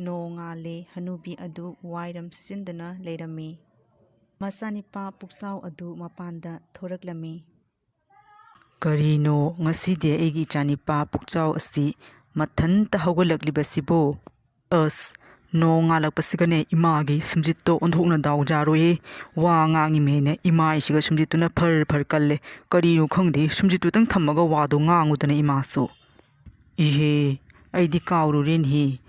ꯅꯣꯡꯉꯥꯜꯂꯦ ꯍꯅꯨꯕꯤ ꯑꯗꯨ ꯋꯥꯏꯔꯝ ꯁꯤꯠꯆꯤꯟꯗꯨꯅ ꯂꯩꯔꯝꯃꯤ꯫ ꯃꯆꯥꯅꯤꯄꯥ ꯄꯨꯛꯆꯥꯎ ꯑꯗꯨ ꯃꯄꯥꯟꯗ ꯊꯣꯔꯛꯂꯝꯃꯤ꯫ ꯀꯔꯤꯅꯣ ꯉꯁꯤꯗꯤ ꯑꯩꯒꯤ ꯏꯆꯥꯅꯤꯄꯥ ꯄꯨꯛꯆꯥꯎ ꯑꯁꯤ ꯃꯊꯟꯇ ꯍꯧꯒꯠꯂꯛꯂꯤꯕꯁꯤꯕꯨ? ꯑꯁ, ꯅꯣꯡ ꯉꯥꯜꯂꯛꯄꯁꯤꯒꯅꯦ ꯏꯃꯥꯒꯤ ꯁꯨꯝꯖꯤꯠꯇꯣ ꯑꯣꯟꯊꯣꯛꯅ ꯗꯥꯎ ꯌꯥꯔꯣꯏꯌꯦ꯫ ꯋꯥ ꯉꯥꯡꯉꯤꯃꯦꯅ ꯏꯃꯥꯏꯁꯤꯒ ꯁꯨꯝꯖꯤꯠꯇꯨꯅ ꯐꯔ ꯐꯔ ꯀꯜꯂꯦ꯫ ꯀꯔꯤꯅꯣ ꯈꯪꯗꯦ, ꯁꯨꯝꯖꯤꯠꯇꯨꯇꯪ ꯊꯝꯃꯒ ꯋꯥꯗꯣ ꯉꯥꯡꯉꯨꯗꯅ ꯏꯃꯥꯁꯨ꯫ ꯏꯍꯦ, ꯑꯩꯗꯤ ꯀꯥꯎꯔꯨꯔꯦꯅꯦꯍꯦ꯫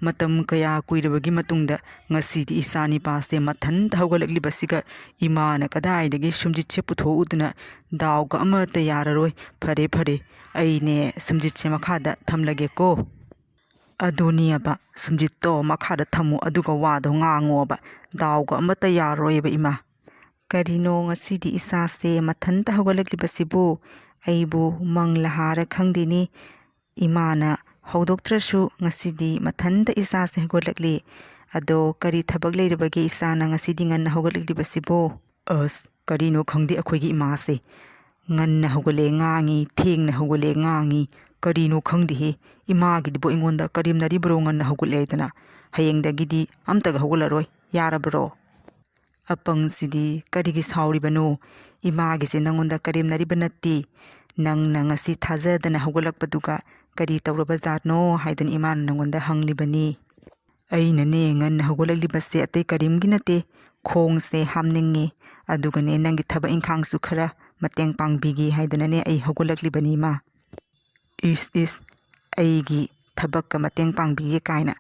ꯃꯇꯝ ꯀꯌꯥ ꯀꯨꯏꯔꯕꯒꯤ ꯃꯇꯨꯡꯗ ꯉꯁꯤꯗꯤ ꯏꯆꯥꯅꯤꯄꯥꯁꯦ ꯃꯊꯟꯇ ꯍꯧꯒꯠꯂꯛꯂꯤꯕꯁꯤꯒ ꯏꯃꯥꯅ ꯀꯗꯥꯏꯗꯒꯤ ꯁꯨꯝꯖꯤꯠꯁꯦ ꯄꯨꯊꯣꯛꯎꯗꯅ ꯗꯥꯎꯒ ꯑꯃꯠꯇ ꯌꯥꯔꯔꯣꯏ꯫ ꯐꯔꯦ ꯐꯔꯦ, ꯑꯩꯅꯦ ꯁꯨꯝꯖꯤꯠꯁꯦ ꯃꯈꯥꯗ ꯊꯝꯂꯒꯦꯀꯣ꯫ ꯑꯗꯨꯅꯦꯕ, ꯁꯨꯝꯖꯤꯠꯇꯣ ꯃꯈꯥꯗ ꯊꯝꯃꯨ ꯑꯗꯨꯒ ꯋꯥꯗꯣ ꯉꯥꯡꯉꯣꯕ꯫ ꯗꯥꯎꯒ ꯑꯃꯠꯇ ꯌꯥꯔꯔꯣꯏꯕ ꯏꯃꯥ꯫ ꯀꯔꯤꯅꯣ ꯉꯁꯤꯗꯤ ꯏꯆꯥꯁꯦ ꯃꯊꯟꯇ ꯍꯧꯒꯠꯂꯛꯂꯤꯕꯁꯤꯕꯨ? ꯑꯩꯕꯨ ꯃꯪꯂꯥ ꯍꯥꯔ ꯈꯪꯗꯦꯅꯦ꯫ ꯏꯃꯥꯅ ꯍꯧꯗꯣꯛꯇ꯭ꯔꯁꯨ ꯉꯁꯤꯗꯤ ꯃꯊꯟꯇ ꯏꯆꯥꯁꯦ ꯍꯧꯒꯠꯂꯛꯂꯤ꯫ ꯑꯗꯣ ꯀꯔꯤ ꯊꯕꯛ ꯂꯩꯔꯕꯒꯦ ꯏꯆꯥꯅ ꯉꯁꯤꯗꯤ ꯉꯟꯅ ꯍꯧꯒꯠꯂꯛꯂꯤꯕꯁꯤꯕꯨ? ꯑꯁ, ꯀꯔꯤꯅꯣ ꯈꯪꯗꯦ ꯑꯩꯈꯣꯏꯒꯤ ꯏꯃꯥꯁꯦ꯫ ꯉꯟꯅ ꯍꯧꯒꯠꯂꯦ ꯉꯥꯡꯉꯤ, ꯊꯦꯡꯅ ꯍꯧꯒꯠꯂꯦ ꯉꯥꯡꯉꯤ꯫ ꯀꯔꯤꯅꯣ ꯈꯪꯗꯦꯍꯦ, ꯏꯃꯥꯒꯤꯗꯨꯕꯨ ꯑꯩꯉꯣꯟꯗ ꯀꯔꯦꯝꯅꯔꯤꯕ꯭ꯔꯣ ꯉꯟꯅ ꯍꯧꯒꯠꯂꯦ ꯍꯥꯏꯗꯅ? ꯍꯌꯦꯡꯗꯒꯤꯗꯤ ꯑꯝꯇꯒ ꯍꯧꯒꯠꯂꯔꯣꯏ, ꯌꯥꯔꯕ꯭ꯔꯣ? ꯑꯄꯪꯁꯤꯗꯤ ꯀꯔꯤꯒꯤ ꯁꯥꯎꯔꯤꯕꯅꯣ? ꯏꯃꯥꯒꯤꯁꯦ ꯅꯪꯉꯣꯟꯗ ꯀꯔꯦꯝꯅꯔꯤꯕ ꯅꯠꯇꯦ꯫ ꯅꯪꯅ ꯉꯁꯤ ꯊꯥꯖꯗꯅ ꯍꯧꯒꯠꯂꯛꯄꯗꯨꯒ ꯀꯔꯤ ꯇꯧꯔꯕꯖꯥꯠꯅꯣ ꯍꯥꯏꯗꯨꯅ ꯏꯃꯥꯅ ꯅꯪꯉꯣꯟꯗ ꯍꯪꯂꯤꯕꯅꯤ꯫ ꯑꯩꯅꯅꯦ ꯉꯟꯅ ꯍꯧꯒꯠꯂꯛꯂꯤꯕꯁꯦ ꯑꯇꯩ ꯀꯔꯤꯝꯒꯤ ꯅꯠꯇꯦ, ꯈꯣꯡꯁꯦ ꯍꯥꯝꯅꯤꯡꯉꯤ, ꯑꯗꯨꯒꯅꯦ ꯅꯪꯒꯤ ꯊꯕꯛ ꯏꯪꯈꯥꯡꯁꯨ ꯈꯔ ꯃꯇꯦꯡ ꯄꯥꯡꯕꯤꯒꯦ ꯍꯥꯏꯗꯅꯅꯦ ꯑꯩ ꯍꯧꯒꯠꯂꯛꯂꯤꯕꯅꯤ ꯏꯃꯥ꯫ ꯏꯁ, ꯑꯩꯒꯤ ꯊꯕꯛꯀ ꯃꯇꯦꯡ ꯄꯥꯡꯕꯤꯒꯦ ꯀꯥꯏꯅ꯫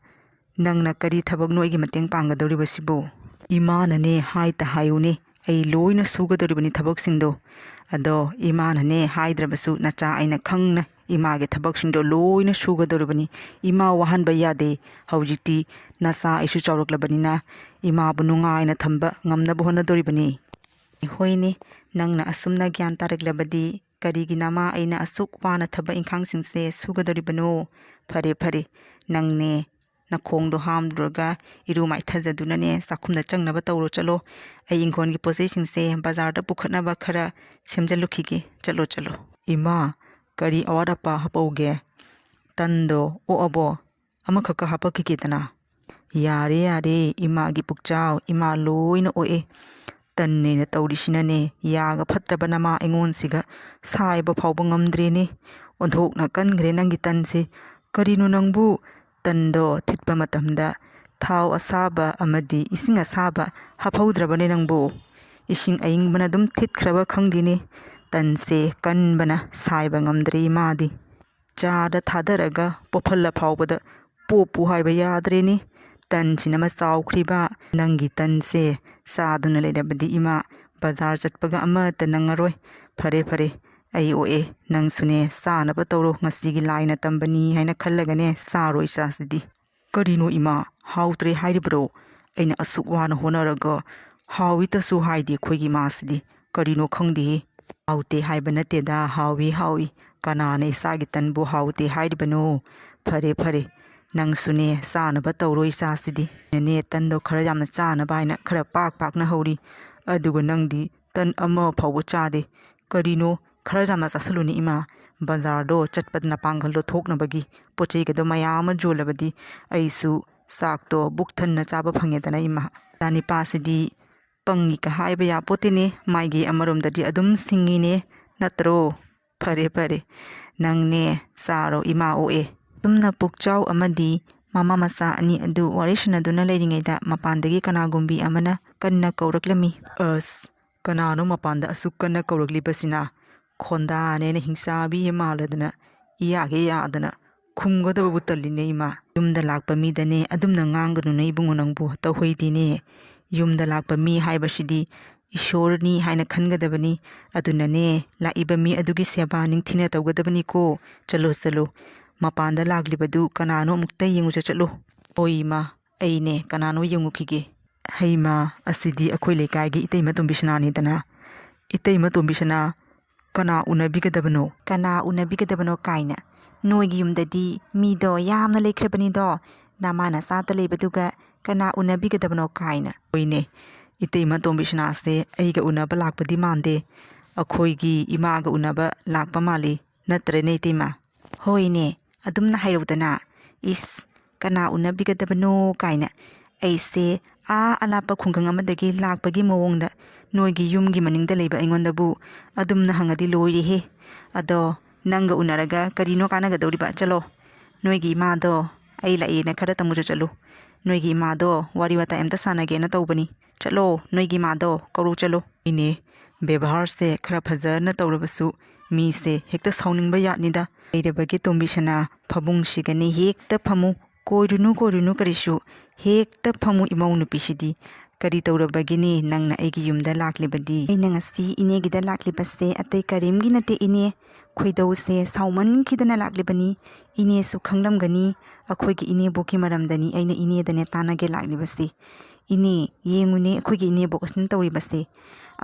ꯅꯪꯅ ꯀꯔꯤ ꯊꯕꯛꯅꯣ ꯑꯩꯒꯤ ꯃꯇꯦꯡ ꯄꯥꯡꯒꯗꯧꯔꯤꯕꯁꯤꯕꯨ? ꯏꯃꯥꯅꯅꯦ ꯍꯥꯏꯇ ꯍꯥꯏꯌꯨꯅꯦ, ꯑꯩ ꯂꯣꯏꯅ ꯁꯨꯒꯗꯧꯔꯤꯕꯅꯤ ꯊꯕꯛꯁꯤꯡꯗꯣ꯫ ꯑꯗꯣ ꯏꯃꯥꯅꯅꯦ ꯍꯥꯏꯗ꯭ꯔꯕꯁꯨ ꯅꯆꯥ ꯑꯩꯅ ꯈꯪꯅ ꯏꯃꯥꯒꯤ ꯊꯕꯛꯁꯤꯡꯗꯣ ꯂꯣꯏꯅ ꯁꯨꯒꯗꯧꯔꯤꯕꯅꯤ꯫ ꯏꯃꯥ ꯋꯥꯍꯟꯕ ꯌꯥꯗꯦ꯫ ꯍꯧꯖꯤꯛꯇꯤ ꯅꯆꯥ ꯑꯩꯁꯨ ꯆꯥꯎꯔꯛꯂꯕꯅꯤꯅ ꯏꯃꯥꯕꯨ ꯅꯨꯡꯉꯥꯏꯅ ꯊꯝꯕ ꯉꯝꯅꯕ ꯍꯣꯠꯅꯗꯧꯔꯤꯕꯅꯤ꯫ ꯍꯣꯏꯅꯦ, ꯅꯪꯅ ꯑꯁꯨꯝꯅ ꯒ꯭ꯌꯥꯟ ꯇꯥꯔꯛꯂꯕꯗꯤ ꯀꯔꯤꯒꯤ ꯅꯃꯥ ꯑꯩꯅ ꯑꯁꯨꯛ ꯋꯥꯅ ꯊꯕꯛ ꯏꯪꯈꯥꯡꯁꯤꯡꯁꯦ ꯁꯨꯒꯗꯧꯔꯤꯕꯅꯣ? ꯐꯔꯦ ꯐꯔꯦ, ꯅꯪꯅꯦ ꯅꯈꯣꯡꯗꯣ ꯍꯥꯝꯂꯨꯔꯒ ꯏꯔꯨ ꯃꯥꯏꯊꯖꯗꯨꯅꯅꯦ ꯆꯥꯛꯈꯨꯝꯗ ꯆꯪꯅꯕ ꯇꯧꯔꯣ ꯆꯠꯂꯣ꯫ ꯑꯩ ꯏꯪꯈꯣꯜꯒꯤ ꯄꯣꯠꯆꯩꯁꯤꯡꯁꯦ ꯕꯖꯥꯔꯗ ꯄꯨꯈꯠꯅꯕ ꯈꯔ ꯁꯦꯝꯖꯤꯜꯂꯨꯈꯤꯒꯦ꯫ ꯆꯠꯂꯣ ꯆꯠꯂꯣ꯫ ꯏꯃꯥ, ꯀꯔꯤ ꯑꯋꯥꯠ ꯑꯄꯥ ꯍꯥꯞꯄꯧꯒꯦ? ꯇꯟꯗꯣ ꯑꯣꯛꯑꯕꯣ? ꯑꯃꯈꯛꯀ ꯍꯥꯞꯄꯛꯈꯤꯒꯦꯗꯅ꯫ ꯌꯥꯔꯦ ꯌꯥꯔꯦ, ꯏꯃꯥꯒꯤ ꯄꯨꯛꯆꯥꯎ, ꯏꯃꯥ ꯂꯣꯏꯅ ꯑꯣꯛꯑꯦ꯫ ꯇꯟꯅꯦꯅ ꯇꯧꯔꯤꯁꯤꯅꯅꯦ ꯌꯥꯒ ꯐꯠꯇ꯭ꯔꯕ ꯅꯃꯥ ꯑꯩꯉꯣꯟꯁꯤꯒ ꯁꯥꯏꯕ ꯐꯥꯎꯕ ꯉꯝꯗ꯭ꯔꯦꯅꯦ꯫ ꯑꯣꯟꯊꯣꯛꯅ ꯀꯟꯈ꯭ꯔꯦ ꯅꯪꯒꯤ ꯇꯟꯁꯤ꯫ ꯀꯔꯤꯅꯣ ꯅꯪꯕꯨ? ꯇꯟꯗꯣ ꯊꯤꯠꯄ ꯃꯇꯝꯗ ꯊꯥꯎ ꯑꯁꯥꯕ ꯑꯃꯗꯤ ꯏꯁꯤꯡ ꯑꯁꯥꯕ ꯍꯥꯞꯍꯧꯗ꯭ꯔꯕꯅꯦ ꯅꯪꯕꯨ? ꯏꯁꯤꯡ ꯑꯏꯪꯕꯅ ꯑꯗꯨꯝ ꯊꯤꯠꯈ꯭ꯔꯕ ꯈꯪꯗꯦꯅꯦ꯫ ꯇꯟꯁꯦ ꯀꯟꯕꯅ ꯁꯥꯏꯕ ꯉꯝꯗ꯭ꯔꯦ ꯏꯃꯥꯗꯤ꯫ ꯆꯥꯗ ꯊꯥꯗꯔꯒ ꯄꯣꯐꯜꯂ ꯐꯥꯎꯕꯗ ꯄꯣꯞꯄꯨ ꯍꯥꯏꯕ ꯌꯥꯗ꯭ꯔꯦꯅꯦ꯫ ꯇꯟꯁꯤꯅ ꯑꯃ ꯆꯥꯎꯈ꯭ꯔꯤꯕ꯫ ꯅꯪꯒꯤ ꯇꯟꯁꯦ ꯆꯥꯗꯨꯅ ꯂꯩꯔꯕꯗꯤ ꯏꯃꯥ ꯕꯖꯥꯔ ꯆꯠꯄꯒ ꯑꯃꯠꯇ ꯅꯪꯉꯔꯣꯏ꯫ ꯐꯔꯦ ꯐꯔꯦ, ꯑꯩ ꯑꯣꯛꯑꯦ, ꯅꯪꯁꯨꯅꯦ ꯆꯥꯅꯕ ꯇꯧꯔꯣ꯫ ꯉꯁꯤꯒꯤ ꯂꯥꯏꯅ ꯇꯝꯕꯅꯤ ꯍꯥꯏꯅ ꯈꯜꯂꯒꯅꯦ ꯆꯥꯔꯣ ꯏꯆꯥꯁꯤꯗꯤ꯫ ꯀꯔꯤꯅꯣ ꯏꯃꯥ, ꯍꯥꯎꯇ꯭ꯔꯦ ꯍꯥꯏꯔꯤꯕ꯭ꯔꯣ? ꯑꯩꯅ ꯑꯁꯨꯛ ꯋꯥꯅ ꯍꯣꯠꯅꯔꯒ ꯍꯥꯎꯏꯇꯁꯨ ꯍꯥꯏꯗꯦ ꯑꯩꯈꯣꯏꯒꯤ ꯏꯃꯥꯁꯤꯗꯤ꯫ ꯀꯔꯤꯅꯣ ꯈꯪꯗꯦꯍꯦ꯫ ꯍꯥꯎꯇꯦ ꯍꯥꯏꯕ ꯅꯠꯇꯦꯗ, ꯍꯥꯎꯏ ꯍꯥꯎꯏ꯫ ꯀꯅꯥꯅ ꯏꯆꯥꯒꯤ ꯇꯟꯕꯨ ꯍꯥꯎꯇꯦ ꯍꯥꯏꯔꯤꯕꯅꯣ? ꯐꯔꯦ ꯐꯔꯦ, ꯅꯪꯁꯨꯅꯦ ꯆꯥꯅꯕ ꯇꯧꯔꯣ ꯏꯆꯥꯁꯤꯗꯤ꯫ ꯑꯩꯅꯅꯦ ꯇꯟꯗꯣ ꯈꯔ ꯌꯥꯝꯅ ꯆꯥꯅꯕ ꯍꯥꯏꯅ ꯈꯔ ꯄꯥꯛꯅ ꯍꯧꯔꯤ, ꯑꯗꯨꯒ ꯅꯪꯗꯤ ꯇꯟ ꯑꯃ ꯐꯥꯎꯕ ꯆꯥꯗꯦ꯫ ꯀꯔꯤꯅꯣ, ꯈꯔ ꯌꯥꯝꯅ ꯆꯥꯁꯤꯜꯂꯨꯅꯦ ꯏꯃꯥ꯫ ꯕꯖꯥꯔꯗꯣ ꯆꯠꯄꯗ ꯅꯄꯥꯡꯒꯜꯗꯣ ꯊꯣꯛꯅꯕꯒꯤ ꯄꯣꯠꯆꯩꯒꯗꯣ ꯃꯌꯥꯝ ꯑꯃ ꯌꯣꯜꯂꯕꯗꯤ ꯑꯩꯁꯨ ꯆꯥꯛꯇꯣ ꯕꯨꯛ ꯊꯟꯅ ꯆꯥꯕ ꯐꯪꯉꯦꯗꯅ ꯏꯃꯥ꯫ ꯏꯆꯥꯅꯤꯄꯥꯁꯤꯗꯤ ꯄꯪꯉꯤꯒ ꯍꯥꯏꯕ ꯌꯥꯄꯣꯠꯇꯦꯅꯦ, ꯃꯥꯏꯒꯤ ꯑꯃꯔꯣꯝꯗꯗꯤ ꯑꯗꯨꯝ ꯁꯤꯡꯉꯤꯅꯦ, ꯅꯠꯇ꯭ꯔꯣ? ꯐꯔꯦ ꯐꯔꯦ, ꯅꯪꯅꯦ ꯆꯥꯔꯣ, ꯏꯃꯥ ꯑꯣꯛꯑꯦ꯫ ꯑꯁꯨꯝꯅ ꯄꯨꯛꯆꯥꯎ ꯑꯃꯗꯤ ꯃꯃꯥ ꯃꯆꯥ ꯑꯅꯤ ꯑꯗꯨ ꯋꯥꯔꯤ ꯁꯥꯟꯅꯗꯨꯅ ꯂꯩꯔꯤꯉꯩꯗ ꯃꯄꯥꯟꯗꯒꯤ ꯀꯅꯥꯒꯨꯝꯕꯤ ꯑꯃꯅ ꯀꯟꯅ ꯀꯧꯔꯛꯂꯝꯃꯤ꯫ ꯑꯁ, ꯀꯅꯥꯅꯣ ꯃꯄꯥꯟꯗ ꯑꯁꯨꯛ ꯀꯟꯅ ꯀꯧꯔꯛꯂꯤꯕꯁꯤꯅ? ꯈꯣꯟꯗꯥꯅꯦꯅ ꯍꯤꯡꯆꯥꯕꯤ ꯃꯥꯜꯂꯗꯅ ꯏꯌꯥꯒ ꯌꯥꯗꯅ ꯈꯨꯝꯒꯗꯕꯕꯨ ꯇꯜꯂꯤꯅꯦ ꯏꯃꯥ꯫ ꯌꯨꯝꯗ ꯂꯥꯛꯄ ꯃꯤꯗꯅꯦ ꯑꯗꯨꯝꯅ ꯉꯥꯡꯒꯅꯨꯅꯦ ꯏꯕꯨꯡꯉꯣ ꯅꯪꯕꯨ, ꯇꯧꯍꯩꯗꯦꯅꯦ꯫ ꯌꯨꯝꯗ ꯂꯥꯛꯄ ꯃꯤ ꯍꯥꯏꯕꯁꯤꯗꯤ ꯏꯁꯣꯔꯅꯤ ꯍꯥꯏꯅ ꯈꯟꯒꯗꯕꯅꯤ꯫ ꯑꯗꯨꯅꯅꯦ ꯂꯥꯛꯏꯕ ꯃꯤ ꯑꯗꯨꯒꯤ ꯁꯦꯕꯥ ꯅꯤꯡꯊꯤꯅ ꯇꯧꯒꯗꯕꯅꯤꯀꯣ꯫ ꯆꯠꯂꯣ ꯆꯠꯂꯣ, ꯃꯄꯥꯟꯗ ꯂꯥꯛꯂꯤꯕꯗꯨ ꯀꯅꯥꯅꯣ ꯑꯃꯨꯛꯇ ꯌꯦꯡꯉꯨꯆꯣ ꯆꯠꯂꯣ꯫ ꯍꯣꯏ ꯏꯃꯥ, ꯑꯩꯅꯦ ꯀꯅꯥꯅꯣ ꯌꯦꯡꯉꯨꯈꯤꯒꯦ꯫ ꯍꯩꯃꯥ, ꯑꯁꯤꯗꯤ ꯑꯩꯈꯣꯏ ꯂꯩꯀꯥꯏꯒꯤ ꯏꯇꯩꯃ ꯇꯣꯝꯕꯤꯁꯅꯥꯅꯤꯗꯅ꯫ ꯏꯇꯩꯃ ꯇꯣꯝꯕꯤꯁꯅꯥ, ꯀꯅꯥ ꯎꯅꯕꯤꯒꯗꯕꯅꯣ? ꯀꯅꯥ ꯎꯅꯕꯤꯒꯗꯕꯅꯣ ꯀꯥꯏꯅ? ꯅꯣꯏꯒꯤ ꯌꯨꯝꯗꯗꯤ ꯃꯤꯗꯣ ꯌꯥꯝꯅ ꯂꯩꯈ꯭ꯔꯕꯅꯤꯗꯣ, ꯅꯃꯥ ꯅꯆꯥꯇ ꯂꯩꯕꯗꯨꯒ ꯀꯅꯥ ꯎꯅꯕꯤꯒꯗꯕꯅꯣ ꯀꯥꯏꯅ? ꯍꯣꯏꯅꯦ, ꯏꯇꯩꯃ ꯇꯣꯝꯕꯤꯁꯅꯥꯁꯦ ꯑꯩꯒ ꯎꯅꯕ ꯂꯥꯛꯄꯗꯤ ꯃꯥꯟꯗꯦ, ꯑꯩꯈꯣꯏꯒꯤ ꯏꯃꯥꯒ ꯎꯅꯕ ꯂꯥꯛꯄ ꯃꯥꯜꯂꯤ, ꯅꯠꯇ꯭ꯔꯅꯦ ꯏꯇꯩꯃ? ꯍꯣꯏꯅꯦ, ꯑꯗꯨꯝꯅ ꯍꯥꯏꯔꯧꯗꯅ꯫ ꯏꯁ, ꯀꯅꯥ ꯎꯅꯕꯤꯒꯗꯕꯅꯣ ꯀꯥꯏꯅ ꯑꯩꯁꯦ ꯑꯂꯥꯞꯄ ꯈꯨꯡꯒꯪ ꯑꯃꯗꯒꯤ ꯂꯥꯛꯄꯒꯤ ꯃꯑꯣꯡꯗ ꯅꯣꯏꯒꯤ ꯌꯨꯝꯒꯤ ꯃꯅꯤꯡꯗ ꯂꯩꯕ ꯑꯩꯉꯣꯟꯗꯕꯨ ꯑꯗꯨꯝꯅ ꯍꯪꯉꯗꯤ ꯂꯣꯏꯔꯦꯍꯦ ꯑꯗꯣ ꯅꯪꯒ ꯎꯅꯔꯒ ꯀꯔꯤꯅꯣ ꯀꯥꯟꯅꯒꯗꯧꯔꯤꯕ ꯆꯠꯂꯣ ꯅꯣꯏꯒꯤ ꯏꯃꯥꯗꯣ ꯑꯩ ꯂꯥꯛꯑꯦꯅ ꯈꯔ ꯇꯝꯃꯨꯖ ꯆꯠꯂꯨ ꯅꯣꯏꯒꯤ ꯏꯃꯥꯗꯣ ꯋꯥꯔꯤ ꯋꯥꯇꯥꯏ ꯑꯝꯇ ꯁꯥꯟꯅꯒꯦꯅ ꯇꯧꯕꯅꯤ ꯆꯠꯂꯣ ꯅꯣꯏꯒꯤ ꯏꯃꯥꯗꯣ ꯀꯧꯔꯨ ꯆꯠꯂꯣ ꯏꯅꯦ ꯕꯦꯕꯥꯔꯁꯦ ꯈꯔ ꯐꯖꯅ ꯇꯧꯔꯕꯁꯨ ꯃꯤꯁꯦ ꯍꯦꯛꯇ ꯁꯥꯎꯅꯤꯡꯕ ꯌꯥꯠꯅꯤꯗ ꯂꯩꯔꯕꯒꯤ ꯇꯣꯝꯕꯤꯁꯅꯥ ꯐꯃꯨꯡꯁꯤꯒꯅꯤ ꯍꯦꯛꯇ ꯐꯃꯨ ꯀꯣꯏꯔꯨꯅꯨ ꯀꯔꯤꯁꯨ ꯍꯦꯛꯇ ꯐꯃꯨ ꯏꯃꯧ ꯅꯨꯄꯤꯁꯤꯗꯤ ꯀꯔꯤ ꯇꯧꯔꯕꯒꯤꯅꯤ ꯅꯪꯅ ꯑꯩꯒꯤ ꯌꯨꯝꯗ ꯂꯥꯛꯂꯤꯕꯗꯤ ꯑꯩꯅ ꯉꯁꯤ ꯏꯅꯦꯒꯤꯗ ꯂꯥꯛꯂꯤꯕꯁꯦ ꯑꯇꯩ ꯀꯔꯤꯝꯒꯤ ꯅꯠꯇꯦ ꯏꯅꯦ ꯈꯣꯏꯗꯧꯁꯦ ꯁꯥꯎꯃꯟꯈꯤꯗꯅ ꯂꯥꯛꯂꯤꯕꯅꯤ ꯏꯅꯦꯁꯨ ꯈꯪꯂꯝꯒꯅꯤ ꯑꯩꯈꯣꯏꯒꯤ ꯏꯅꯦꯕꯣꯛꯀꯤ ꯃꯔꯝꯗꯅꯤ ꯑꯩꯅ ꯏꯅꯦꯗꯅꯦ ꯇꯥꯟꯅꯒꯦ ꯂꯥꯛꯂꯤꯕꯁꯦ ꯏꯅꯦ ꯌꯦꯡꯉꯨꯅꯦ ꯑꯩꯈꯣꯏꯒꯤ ꯏꯅꯦꯕꯣꯛ ꯑꯁꯤꯅ ꯇꯧꯔꯤꯕꯁꯦ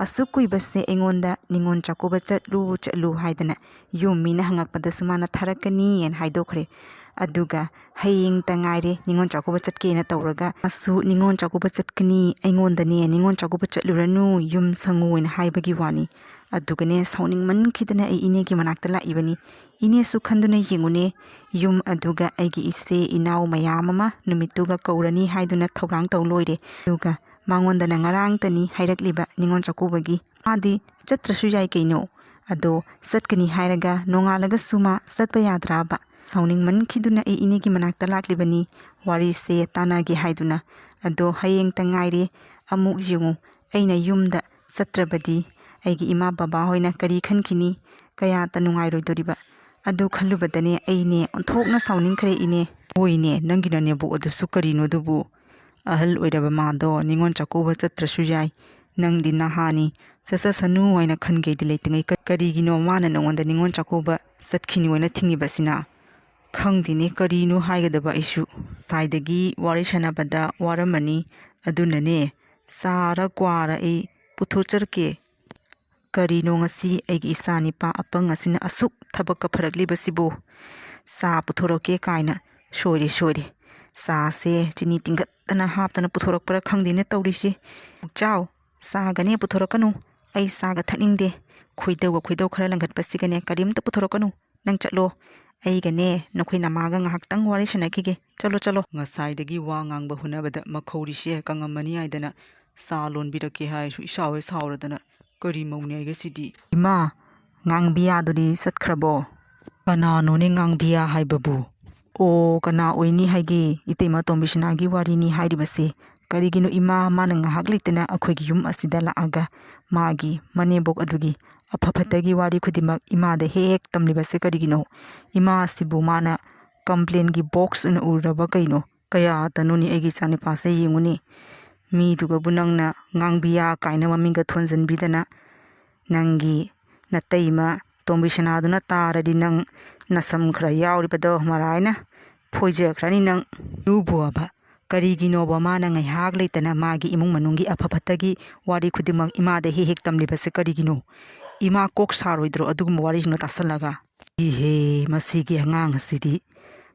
ꯑꯁꯨꯛ ꯀꯨꯏꯕꯁꯦ ꯑꯩꯉꯣꯟꯗ ꯅꯤꯉꯣꯜ ꯆꯥꯛꯀꯧꯕ ꯆꯠꯂꯨ ꯍꯥꯏꯗꯅ ꯌꯨꯝ ꯃꯤꯅ ꯍꯪꯉꯛꯄꯗꯁꯨ ꯃꯥꯅ ꯊꯥꯔꯛꯀꯅꯤꯅ ꯍꯥꯏꯗꯣꯛꯈ꯭ꯔꯦ ꯑꯗꯨꯒ ꯍꯌꯦꯡꯇ ꯉꯥꯏꯔꯦ ꯅꯤꯉꯣꯜ ꯆꯥꯛꯀꯧꯕ ꯆꯠꯀꯦꯅ ꯇꯧꯔꯒ ꯑꯁꯨ ꯅꯤꯉꯣꯜ ꯆꯥꯛꯀꯧꯕ ꯆꯠꯀꯅꯤ ꯑꯩꯉꯣꯟꯗꯅꯦ ꯅꯤꯉꯣꯜ ꯆꯥꯛꯀꯧꯕ ꯆꯠꯂꯨꯔꯅꯨ ꯌꯨꯝ ꯁꯪꯉꯨꯅ ꯍꯥꯏꯕꯒꯤ ꯋꯥꯅꯤ ꯑꯗꯨꯒꯅꯦ ꯁꯥꯎꯅꯤꯡꯃꯟꯈꯤꯗꯅ ꯑꯩ ꯏꯅꯦꯒꯤ ꯃꯅꯥꯛꯇ ꯂꯥꯛꯏꯕꯅꯤ ꯏꯅꯦꯁꯨ ꯈꯟꯗꯨꯅ ꯌꯦꯡꯉꯨꯅꯦ ꯌꯨꯝ ꯑꯗꯨꯒ ꯑꯩꯒꯤ ꯏꯆꯦ ꯏꯅꯥꯎ ꯃꯌꯥꯝ ꯑꯃ ꯅꯨꯃꯤꯠꯇꯨꯒ ꯀꯧꯔꯅꯤ ꯍꯥꯏꯗꯨꯅ ꯊꯧꯔꯥꯡ ꯇꯧ ꯂꯣꯏꯔꯦ ꯑꯗꯨꯒ ꯃꯉꯣꯟꯗꯅ ꯉꯔꯥꯡꯇꯅꯤ ꯍꯥꯏꯔꯛꯂꯤꯕ ꯅꯤꯉꯣꯜ ꯆꯥꯛꯀꯧꯕꯒꯤ ꯃꯥꯗꯤ ꯆꯠꯇ꯭ꯔꯁꯨ ꯌꯥꯏ ꯀꯩꯅꯣ ꯑꯗꯣ ꯆꯠꯀꯅꯤ ꯍꯥꯏꯔꯒ ꯅꯣꯡꯉꯥꯜꯂꯒꯁꯨ ꯃꯥ ꯆꯠꯄ ꯌꯥꯗ꯭ꯔꯕ ꯁꯥꯎꯅꯤꯡꯃꯟꯈꯤꯗꯨꯅ ꯑꯩ ꯏꯅꯦꯒꯤ ꯃꯅꯥꯛꯇ ꯂꯥꯛꯂꯤꯕꯅꯤ ꯋꯥꯔꯤꯁꯦ ꯇꯥꯟꯅꯒꯦ ꯍꯥꯏꯗꯨꯅ ꯑꯗꯣ ꯍꯌꯦꯡꯇ ꯉꯥꯏꯔꯦ ꯑꯃꯨꯛ ꯌꯦꯡꯉꯨ ꯑꯩꯅ ꯌꯨꯝꯗ ꯆꯠꯇ꯭ꯔꯕꯗꯤ ꯑꯩꯒꯤ ꯏꯃꯥ ꯕꯕꯥ ꯍꯣꯏꯅ ꯀꯔꯤ ꯈꯟꯈꯤꯅꯤ ꯀꯌꯥꯇ ꯅꯨꯡꯉꯥꯏꯔꯣꯏꯗꯣꯔꯤꯕ ꯑꯗꯨ ꯈꯜꯂꯨꯕꯗꯅꯦ ꯑꯩꯅꯦ ꯑꯣꯟꯊꯣꯛꯅ ꯁꯥꯎꯅꯤꯡꯈ꯭ꯔꯦ ꯏꯅꯦ ꯍꯣꯏꯅꯦ ꯅꯪꯒꯤ ꯅꯅꯦꯕꯣꯛ ꯑꯗꯨꯁꯨ ꯀꯔꯤꯅꯣ ꯑꯗꯨꯕꯨ ꯑꯍꯜ ꯑꯣꯏꯔꯕ ꯃꯥꯗꯣ ꯅꯤꯉꯣꯜ ꯆꯥꯛꯀꯧꯕ ꯆꯠꯇ꯭ꯔꯁꯨ ꯌꯥꯏ ꯅꯪꯗꯤ ꯅꯍꯥꯅꯤ ꯆꯠꯁꯅꯨ ꯍꯥꯏꯅ ꯈꯟꯒꯦꯗꯤ ꯂꯩꯇꯉꯩ ꯀꯔꯤꯒꯤꯅꯣ ꯃꯥꯅ ꯅꯉꯣꯟꯗ ꯅꯤꯉꯣꯜ ꯆꯥꯛꯀꯧꯕ ꯆꯠꯈꯤꯅꯤ ꯑꯣꯏꯅ ꯊꯤꯡꯉꯤꯕꯁꯤꯅ ꯈꯪꯗꯦꯅꯦ ꯀꯔꯤꯅꯣ ꯍꯥꯏꯒꯗꯕ ꯑꯩꯁꯨ ꯉꯁꯥꯏꯗꯒꯤ ꯋꯥꯔꯤ ꯁꯥꯟꯅꯕꯗ ꯋꯥꯔꯝꯃꯅꯤ ꯑꯗꯨꯅꯅꯦ ꯆꯥꯔ ꯀ꯭ꯋꯥꯔ ꯑꯩ ꯄꯨꯊꯣꯛꯆꯔꯛꯀꯦ ꯀꯔꯤꯅꯣ ꯉꯁꯤ ꯑꯩꯒꯤ ꯏꯆꯥꯅꯤꯄꯥ ꯑꯄꯪ ꯑꯁꯤꯅ ꯑꯁꯨꯛ ꯊꯕꯛꯀ ꯐꯔꯛꯂꯤꯕꯁꯤꯕꯨ ꯆꯥ ꯄꯨꯊꯣꯔꯛꯀꯦ ꯀꯥꯏꯅ ꯁꯣꯏꯔꯦ ꯆꯥꯁꯦ ꯆꯤꯅꯤ ꯇꯤꯡꯒꯠꯇꯅ ꯍꯥꯞꯇꯅ ꯄꯨꯊꯣꯔꯛꯄ꯭ꯔꯥ ꯈꯪꯗꯦꯅꯦ ꯇꯧꯔꯤꯁꯤ ꯆꯥꯎ ꯆꯥꯒꯅꯦ ꯄꯨꯊꯣꯔꯛꯀꯅꯨ ꯑꯩ ꯆꯥꯒ ꯊꯛꯅꯤꯡꯗꯦ ꯈꯣꯏꯗꯧ ꯈꯔ ꯂꯪꯈꯠꯄꯁꯤꯒꯅꯦ ꯀꯔꯤꯝꯇ ꯄꯨꯊꯣꯔꯛꯀꯅꯨ ꯅꯪ ꯆꯠꯂꯣ ꯑꯩꯒꯅꯦ ꯅꯈꯣꯏ ꯅꯃꯥꯒ ꯉꯥꯏꯍꯥꯛꯇꯪ ꯋꯥꯔꯤ ꯁꯥꯟꯅꯈꯤꯒꯦ ꯆꯠꯂꯣ ꯉꯁꯥꯏꯗꯒꯤ ꯋꯥ ꯉꯥꯡꯕ ꯍꯣꯠꯅꯕꯗ ꯃꯈꯧꯔꯤꯁꯦ ꯀꯪꯉꯝꯃꯅꯤ ꯍꯥꯏꯗꯅ ꯆꯥ ꯂꯣꯟꯕꯤꯔꯛꯀꯦ ꯍꯥꯏꯔꯁꯨ ꯏꯁꯥꯎ ꯍꯦꯛ ꯁꯥꯎꯔꯗꯅ ꯀꯔꯤ ꯃꯧꯅꯦ ꯑꯩꯒꯁꯤꯗꯤ ꯏꯃꯥ ꯉꯥꯡꯕꯤꯌꯥꯗꯨꯗꯤ ꯆꯠꯈ꯭ꯔꯕꯣ ꯀꯅꯥꯅꯣꯅꯦ ꯉꯥꯡꯕꯤꯌꯥ ꯍꯥꯏꯕꯕꯨ ꯑꯣ ꯀꯅꯥ ꯑꯣꯏꯅꯤ ꯍꯥꯏꯒꯦ ꯏꯇꯩꯃ ꯇꯣꯝꯕꯤꯁꯅꯥꯒꯤ ꯋꯥꯔꯤꯅꯤ ꯍꯥꯏꯔꯤꯕꯁꯦ ꯀꯔꯤꯒꯤꯅꯣ ꯏꯃꯥ ꯃꯥꯅ ꯉꯥꯏꯍꯥꯛ ꯂꯩꯇꯅ ꯑꯩꯈꯣꯏꯒꯤ ꯌꯨꯝ ꯑꯁꯤꯗ ꯂꯥꯛꯑꯒ ꯃꯥꯒꯤ ꯃꯅꯦꯝꯕꯣꯛ ꯑꯗꯨꯒꯤ ꯑꯐ ꯐꯠꯇꯒꯤ ꯋꯥꯔꯤ ꯈꯨꯗꯤꯡꯃꯛ ꯏꯃꯥꯗ ꯍꯦꯛ ꯇꯝꯂꯤꯕꯁꯦ ꯀꯔꯤꯒꯤꯅꯣ ꯏꯃꯥꯁꯤꯕꯨ ꯃꯥꯅ ꯀꯝꯄ꯭ꯂꯦꯟꯒꯤ ꯕꯣꯛꯁ ꯑꯣꯏꯅ ꯎꯔꯕ ꯀꯩꯅꯣ ꯀꯌꯥꯇꯅꯣꯅꯤ ꯑꯩꯒꯤ ꯏꯆꯥꯅꯤꯄꯥꯁꯦ ꯌꯦꯡꯉꯨꯅꯤ ꯃꯤꯗꯨꯒꯕꯨ ꯅꯪꯅ ꯉꯥꯡꯕꯤꯌꯥ ꯀꯥꯏꯅ ꯃꯃꯤꯡꯒ ꯊꯣꯟꯖꯟꯕꯤꯗꯅ ꯅꯪꯒꯤ ꯅꯇꯩꯃ ꯇꯣꯝꯕꯤꯁꯅꯥꯗꯨꯅ ꯇꯥꯔꯗꯤ ꯅꯪ ꯅꯁꯝ ꯈꯔ ꯌꯥꯎꯔꯤꯕꯗꯣ ꯃꯔꯥꯏꯅ ꯐꯣꯏꯖꯈ꯭ꯔꯅꯤ ꯅꯪ ꯑꯗꯨꯕꯨꯕ ꯀꯔꯤꯒꯤꯅꯣꯕ ꯃꯥꯅ ꯉꯥꯏꯍꯥꯛ ꯂꯩꯇꯅ ꯃꯥꯒꯤ ꯏꯃꯨꯡ ꯃꯅꯨꯡꯒꯤ ꯑꯐ ꯐꯠꯇꯒꯤ ꯋꯥꯔꯤ ꯈꯨꯗꯤꯡꯃꯛ ꯏꯃꯥꯗ ꯍꯦꯛ ꯇꯝꯂꯤꯕꯁꯦ ꯀꯔꯤꯒꯤꯅꯣ ꯏꯃꯥ ꯀꯣꯛ ꯁꯥꯔꯣꯏꯗ꯭ꯔꯣ ꯑꯗꯨꯒꯨꯝꯕ ꯋꯥꯔꯤꯁꯤꯡꯗꯣ ꯇꯥꯁꯜꯂꯒ ꯏꯍꯦ ꯃꯁꯤꯒꯤ ꯑꯉꯥꯡ ꯑꯁꯤꯗꯤ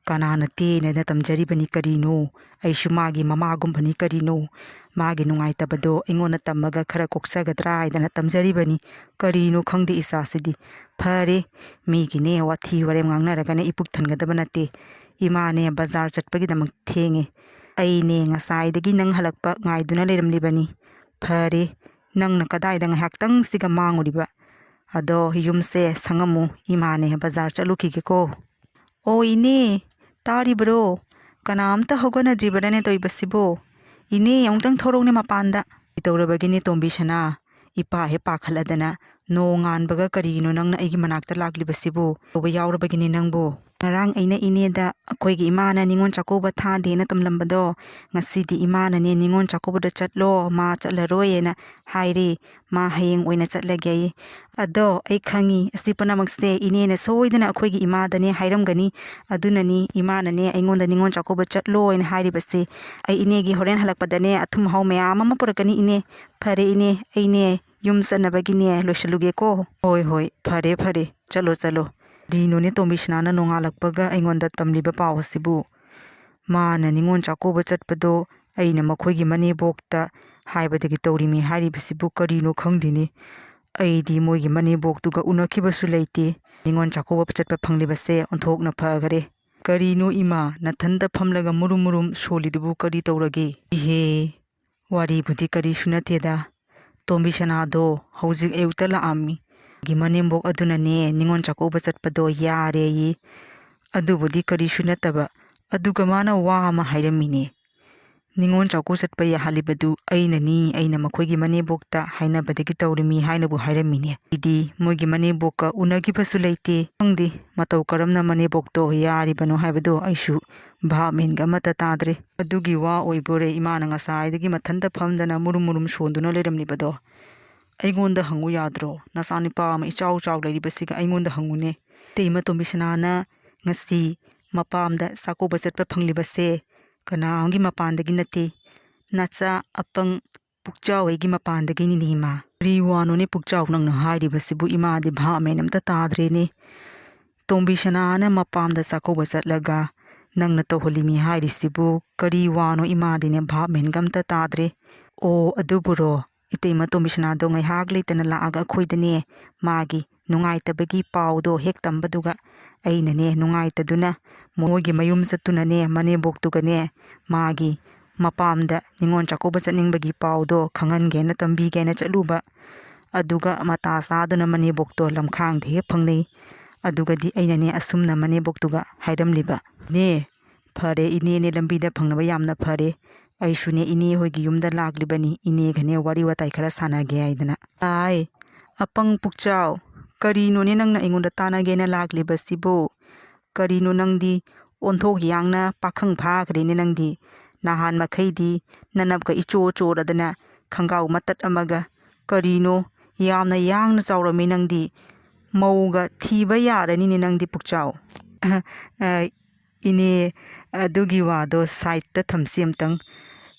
ꯀꯅꯥꯅ ꯇꯦꯅꯦꯅ ꯇꯝꯖꯔꯤꯕꯅꯤ ꯀꯔꯤꯅꯣ ꯑꯩꯁꯨ ꯃꯥꯒꯤ ꯃꯃꯥꯒꯨꯝꯕꯅꯤ ꯀꯔꯤꯅꯣ ꯃꯥꯒꯤ ꯅꯨꯡꯉꯥꯏꯇꯕꯗꯣ ꯑꯩꯉꯣꯟꯗ ꯇꯝꯃꯒ ꯈꯔ ꯀꯣꯛꯆꯒꯗ꯭ꯔꯥ ꯍꯥꯏꯗꯅ ꯇꯝꯖꯔꯤꯕꯅꯤ ꯀꯔꯤꯅꯣ ꯈꯪꯗꯦ ꯏꯆꯥꯁꯤꯗꯤ ꯐꯔꯦ ꯃꯤꯒꯤꯅꯦ ꯋꯥꯊꯤ ꯋꯥꯔꯦꯝ ꯉꯥꯡꯅꯔꯒꯅꯦ ꯏꯄꯨꯛ ꯊꯟꯒꯗꯕ ꯅꯠꯇꯦ ꯏꯃꯥꯅꯦ ꯕꯖꯥꯔ ꯆꯠꯄꯒꯤꯗꯃꯛ ꯊꯦꯡꯉꯦ ꯑꯩꯅꯦ ꯉꯁꯥꯏꯗꯒꯤ ꯅꯪ ꯍꯜꯂꯛꯄ ꯉꯥꯏꯗꯨꯅ ꯂꯩꯔꯝꯂꯤꯕꯅꯤ ꯐꯔꯦ ꯅꯪꯅ ꯀꯗꯥꯏꯗ ꯉꯥꯏꯍꯥꯛꯇꯪꯁꯤꯒ ꯃꯥꯡꯉꯨꯔꯤꯕ ꯑꯗꯣ ꯌꯨꯝꯁꯦ ꯁꯪꯉꯝꯃꯨ ꯏꯃꯥꯅꯦ ꯕꯖꯥꯔ ꯆꯠꯂꯨꯈꯤꯒꯦꯀꯣ ꯑꯣ ꯏꯅꯦ ꯇꯥꯔꯤꯕ꯭ꯔꯣ ꯀꯅꯥꯝꯇ ꯍꯧꯒꯠꯅꯗ꯭ꯔꯤꯕꯔꯅꯦ ꯇꯧꯔꯤꯕꯁꯤꯕꯣ ꯏꯅꯦ ꯑꯃꯨꯛꯇꯪ ꯊꯣꯔꯛꯎꯅꯦ ꯃꯄꯥꯟꯗ ꯀꯩꯗꯧꯔꯕꯒꯤꯅꯦ ꯇꯣꯝꯕꯤꯁꯅꯥ ꯏꯄꯥ ꯍꯦꯛ ꯄꯥꯈꯠꯂꯗꯅ ꯅꯣꯡ ꯉꯥꯟꯕꯒ ꯀꯔꯤꯒꯤꯅꯣ ꯅꯪꯅ ꯑꯩꯒꯤ ꯃꯅꯥꯛꯇ ꯂꯥꯛꯂꯤꯕꯁꯤꯕꯨ ꯇꯧꯕ ꯌꯥꯎꯔꯕꯒꯤꯅꯦ ꯅꯪꯕꯨ ꯉꯔꯥꯡ ꯑꯩꯅ ꯏꯅꯦꯗ ꯑꯩꯈꯣꯏꯒꯤ ꯏꯃꯥꯅ ꯅꯤꯉꯣꯜ ꯆꯥꯛꯀꯧꯕ ꯊꯥꯗꯦꯅ ꯇꯝꯂꯝꯕꯗꯣ ꯉꯁꯤꯗꯤ ꯏꯃꯥꯅꯅꯦ ꯅꯤꯉꯣꯜ ꯆꯥꯛꯀꯧꯕꯗ ꯆꯠꯂꯣ ꯃꯥ ꯆꯠꯂꯔꯣꯏꯅ ꯍꯥꯏꯔꯦ ꯃꯥ ꯍꯌꯦꯡ ꯑꯣꯏꯅ ꯆꯠꯂꯒꯦ ꯑꯗꯣ ꯑꯩ ꯈꯪꯉꯤ ꯑꯁꯤ ꯄꯨꯝꯅꯃꯛꯁꯦ ꯏꯅꯦꯅ ꯁꯣꯏꯗꯅ ꯑꯩꯈꯣꯏꯒꯤ 이마ꯗꯅꯦ ꯍꯥꯏꯔꯝꯒꯅꯤ ꯑꯗꯨꯅꯅꯤ 이마ꯅꯅꯦ ꯑꯩꯉꯣꯟꯗ ꯅꯤꯉꯣꯜ ꯆꯥꯛꯀꯧꯕ ꯆꯠꯂꯣꯅ ꯍꯥꯏꯔꯤꯕꯁꯦ ꯑꯩ ꯏꯅꯦꯒꯤ ꯍꯣꯔꯦꯟ ꯍꯜꯂꯛꯄꯗꯅꯦ ꯑꯊꯨꯝ ꯑꯍꯥꯎ ꯃꯌꯥꯝ ꯑꯃ ꯄꯨꯔꯛꯀꯅꯤ ꯏꯅꯦ ꯐꯔꯦ ꯏꯅꯦ ꯑꯩꯅꯦ ꯌꯨꯝ ꯆꯠꯅꯕꯒꯤꯅꯦ ꯂꯣꯏꯁꯜꯂꯨꯒꯦꯀꯣ ꯍꯣꯏ ꯐꯔꯦ ꯆꯠꯂꯣ ꯀꯔꯤꯅꯣꯅꯦ ꯇꯣꯝꯕꯤꯁꯅꯥꯅ ꯅꯣꯡꯉꯥꯜꯂꯛꯄꯒ ꯑꯩꯉꯣꯟꯗ ꯇꯝꯂꯤꯕ ꯄꯥꯎ ꯑꯁꯤꯕꯨ ꯃꯥꯅ ꯅꯤꯉꯣꯜ ꯆꯥꯛꯀꯧꯕ ꯆꯠꯄꯗꯣ ꯑꯩꯅ ꯃꯈꯣꯏꯒꯤ ꯃꯅꯦꯕꯣꯛꯇ ꯍꯥꯏꯕꯗꯒꯤ ꯇꯧꯔꯤꯃꯤ ꯍꯥꯏꯔꯤꯕꯁꯤꯕꯨ ꯀꯔꯤꯅꯣ ꯈꯪꯗꯦꯅꯦ ꯑꯩꯗꯤ ꯃꯣꯏꯒꯤ ꯃꯅꯦꯕꯣꯛꯇꯨꯒ ꯎꯅꯈꯤꯕꯁꯨ ꯂꯩꯇꯦ ꯅꯤꯉꯣꯜ ꯆꯥꯛꯀꯧꯕ ꯆꯠꯄ ꯐꯪꯂꯤꯕꯁꯦ ꯑꯣꯟꯊꯣꯛꯅ ꯐꯈꯔꯦ ꯀꯔꯤꯅꯣ ꯏꯃꯥ ꯅꯊꯟꯇ ꯐꯝꯂꯒ ꯃꯨꯔꯨꯝ ꯃꯨꯔꯨꯝ ꯁꯣꯜꯂꯤꯗꯨꯕꯨ ꯀꯔꯤ ꯇꯧꯔꯒꯦ? ꯏꯍꯦ ꯋꯥꯔꯤꯕꯨꯗꯤ ꯀꯔꯤꯁꯨ ꯅꯠꯇꯦꯗ. ꯇꯣꯝꯕꯤ ꯁꯅꯥꯗꯣ ꯍꯧꯖꯤꯛ ꯑꯌꯨꯛꯇ ꯂꯥꯛꯑꯝꯃꯤ. ꯒꯤ ꯃꯅꯦꯝꯕꯣꯛ ꯑꯗꯨꯅꯅꯦ ꯅꯤꯉꯣꯜ ꯆꯥꯛꯀꯧꯕ ꯆꯠꯄꯗꯣ ꯌꯥꯔꯦꯌꯦ. ꯑꯗꯨꯕꯨꯗꯤ ꯀꯔꯤꯁꯨ ꯅꯠꯇꯕ. ꯑꯗꯨꯒ ꯃꯥꯅ ꯋꯥ ꯑꯃ ꯍꯥꯏꯔꯝꯃꯤꯅꯦ. ꯅꯤꯉꯣꯜ ꯆꯥꯛꯀꯧ ꯆꯠꯄ ꯌꯥꯍꯜꯂꯤꯕꯗꯨ ꯑꯩꯅꯅꯤ, ꯑꯩꯅ ꯃꯈꯣꯏꯒꯤ ꯃꯅꯦꯝꯕꯣꯛꯇ ꯍꯥꯏꯅꯕꯗꯒꯤ ꯇꯧꯔꯤꯃꯤ ꯍꯥꯏꯅꯕꯨ ꯍꯥꯏꯔꯝꯃꯤꯅꯦ. ꯑꯩꯗꯤ ꯃꯣꯏꯒꯤ ꯃꯅꯦꯝꯕꯣꯛꯀ ꯎꯅꯈꯤꯕꯁꯨ ꯂꯩꯇꯦ. ꯈꯪꯗꯦ ꯃꯇꯧ ꯀꯔꯝꯅ ꯃꯅꯦꯝꯕꯣꯛꯇꯣ ꯌꯥꯔꯤꯕꯅꯣ ꯍꯥꯏꯕꯗꯣ ꯑꯩꯁꯨ ꯚꯥꯞ ꯃꯦꯟꯒ ꯑꯃꯠꯇ ꯇꯥꯗ꯭ꯔꯦ. ꯑꯗꯨꯒꯤ ꯋꯥ ꯑꯣꯏꯕꯣꯔꯦ ꯏꯃꯥꯅ ꯉꯁꯥꯏꯗꯒꯤ ꯃꯊꯟꯇ ꯐꯝꯗꯅ ꯃꯨꯔꯨꯝ ꯃꯨꯔꯨꯝ ꯁꯣꯟꯗꯨꯅ ꯂꯩꯔꯝꯂꯤꯕꯗꯣ. ꯑꯩꯉꯣꯟꯗ ꯍꯪꯉꯨ ꯌꯥꯗ꯭ꯔꯣ? ꯅꯆꯥꯅꯨꯄꯥ ꯑꯃ ꯏꯆꯥꯎ ꯆꯥꯎ ꯂꯩꯔꯤꯕꯁꯤꯒ ꯑꯩꯉꯣꯟꯗ ꯍꯪꯉꯨꯅꯦ. ꯏꯇꯩꯃ ꯇꯣꯝꯕꯤ ꯁꯅꯥꯅ ꯉꯁꯤ ꯃꯄꯥꯝꯗ ꯆꯥꯛꯀꯧꯕ ꯆꯠꯄ ꯐꯪꯂꯤꯕꯁꯦ ꯀꯅꯥꯝꯒꯤ ꯃꯄꯥꯟꯗꯒꯤ ꯅꯠꯇꯦ. ꯅꯆꯥ ꯑꯄꯪ ꯄꯨꯛꯆꯥꯎꯍꯣꯏꯒꯤ ꯃꯄꯥꯟꯗꯒꯤꯅꯤꯅꯦ ꯏꯃꯥ. ꯀꯔꯤ ꯋꯥꯅꯣꯅꯦ ꯄꯨꯛꯆꯥꯎ ꯅꯪꯅ ꯍꯥꯏꯔꯤꯕꯁꯤꯕꯨ? ꯏꯃꯥꯗꯤ ꯚꯥꯞ ꯃꯦꯟ ꯑꯝꯇ ꯇꯥꯗ꯭ꯔꯦꯅꯦ. ꯇꯣꯝꯕꯤ ꯁꯅꯥꯅ ꯃꯄꯥꯝꯗ ꯆꯥꯛꯀꯧꯕ ꯆꯠꯂꯒ ꯅꯪꯅ ꯇꯧꯍꯜꯂꯤꯃꯤ ꯍꯥꯏꯔꯤꯁꯤꯕꯨ ꯀꯔꯤ ꯋꯥꯅꯣ ꯏꯃꯥꯗꯤꯅꯦ ꯚꯥꯞ ꯃꯦꯟꯒ ꯑꯝꯇ ꯇꯥꯗ꯭ꯔꯦ. ꯑꯣ ꯑꯗꯨꯕꯨꯔꯣ. ꯏꯇꯩꯃ ꯇꯣꯝꯕꯤ ꯁꯅꯥꯗꯣ ꯉꯥꯏꯍꯥꯛ ꯂꯩꯇꯅ ꯂꯥꯛꯑꯒ ꯑꯩꯈꯣꯏꯗꯅꯦ ꯃꯥꯒꯤ ꯅꯨꯡꯉꯥꯏꯇꯕꯒꯤ ꯄꯥꯎꯗꯣ ꯍꯦꯛ ꯇꯝꯕꯗꯨꯒ ꯑꯩꯅꯅꯦ ꯅꯨꯡꯉꯥꯏꯇꯗꯨꯅ ꯃꯣꯏꯒꯤ ꯃꯌꯨꯝ ꯆꯠꯇꯨꯅꯅꯦ ꯃꯅꯦꯝꯕꯣꯛꯇꯨꯒꯅꯦ ꯃꯥꯒꯤ ꯃꯄꯥꯝꯗ ꯅꯤꯉꯣꯜ ꯆꯥꯛꯀꯧꯕ ꯆꯠꯅꯤꯡꯕꯒꯤ ꯄꯥꯎꯗꯣ ꯈꯪꯍꯟꯒꯦꯅ ꯇꯝꯕꯤꯒꯦꯅ ꯆꯠꯂꯨꯕ. ꯑꯗꯨꯒ ꯃꯇꯥ ꯆꯥꯗꯨꯅ ꯃꯅꯦꯝꯕꯣꯛꯇꯣ ꯂꯝꯈꯥꯡꯗ ꯍꯦꯛ ꯐꯪꯅꯩ. ꯑꯗꯨꯒꯗꯤ ꯑꯩꯅꯅꯦ ꯑꯁꯨꯝꯅ ꯃꯅꯦꯝꯕꯣꯛꯇꯨꯒ ꯍꯥꯏꯔꯝꯂꯤꯕ. ꯏꯅꯦ ꯐꯔꯦ ꯏꯅꯦꯅꯦ ꯂꯝꯕꯤꯗ ꯐꯪꯅꯕ ꯌꯥꯝꯅ ꯐꯔꯦ. ꯑꯩꯁꯨꯅꯦ ꯏꯅꯦ ꯍꯣꯏꯒꯤ ꯌꯨꯝꯗ ꯂꯥꯛꯂꯤꯕꯅꯤ. ꯏꯅꯦꯒꯅꯦ ꯋꯥꯔꯤ ꯋꯥꯇꯥꯏ ꯈꯔ ꯁꯥꯟꯅꯒꯦ ꯍꯥꯏꯗꯅ. ꯑꯄꯪ ꯄꯨꯛꯆꯥꯎ ꯀꯔꯤꯅꯣꯅꯦ ꯅꯪꯅ ꯑꯩꯉꯣꯟꯗ ꯇꯥꯟꯅꯒꯦꯅ ꯂꯥꯛꯂꯤꯕꯁꯤꯕꯨ? ꯀꯔꯤꯅꯣ ꯅꯪꯗꯤ ꯑꯣꯟꯊꯣꯛ ꯌꯥꯡꯅ ꯄꯥꯈꯪ ꯐꯥꯈ꯭ꯔꯦꯅꯦ ꯅꯪꯗꯤ. ꯅꯍꯥꯟ ꯃꯈꯩꯗꯤ ꯅꯅꯞꯀ ꯏꯆꯣ ꯆꯣꯔꯗꯅ ꯈꯪꯒꯥꯎ ꯃꯇꯠ ꯑꯃꯒ ꯀꯔꯤꯅꯣ ꯌꯥꯝꯅ ꯌꯥꯡꯅ ꯆꯥꯎꯔꯝꯃꯤ ꯅꯪꯗꯤ. ꯃꯧꯒ ꯊꯤꯕ ꯌꯥꯔꯅꯤꯅꯦ ꯅꯪꯗꯤ ꯄꯨꯛꯆꯥꯎ. ꯏꯅꯦ ꯑꯗꯨꯒꯤ ꯋꯥꯗꯣ ꯁꯥꯏꯠꯇ ꯊꯝꯁꯤ ꯑꯝꯇꯪ.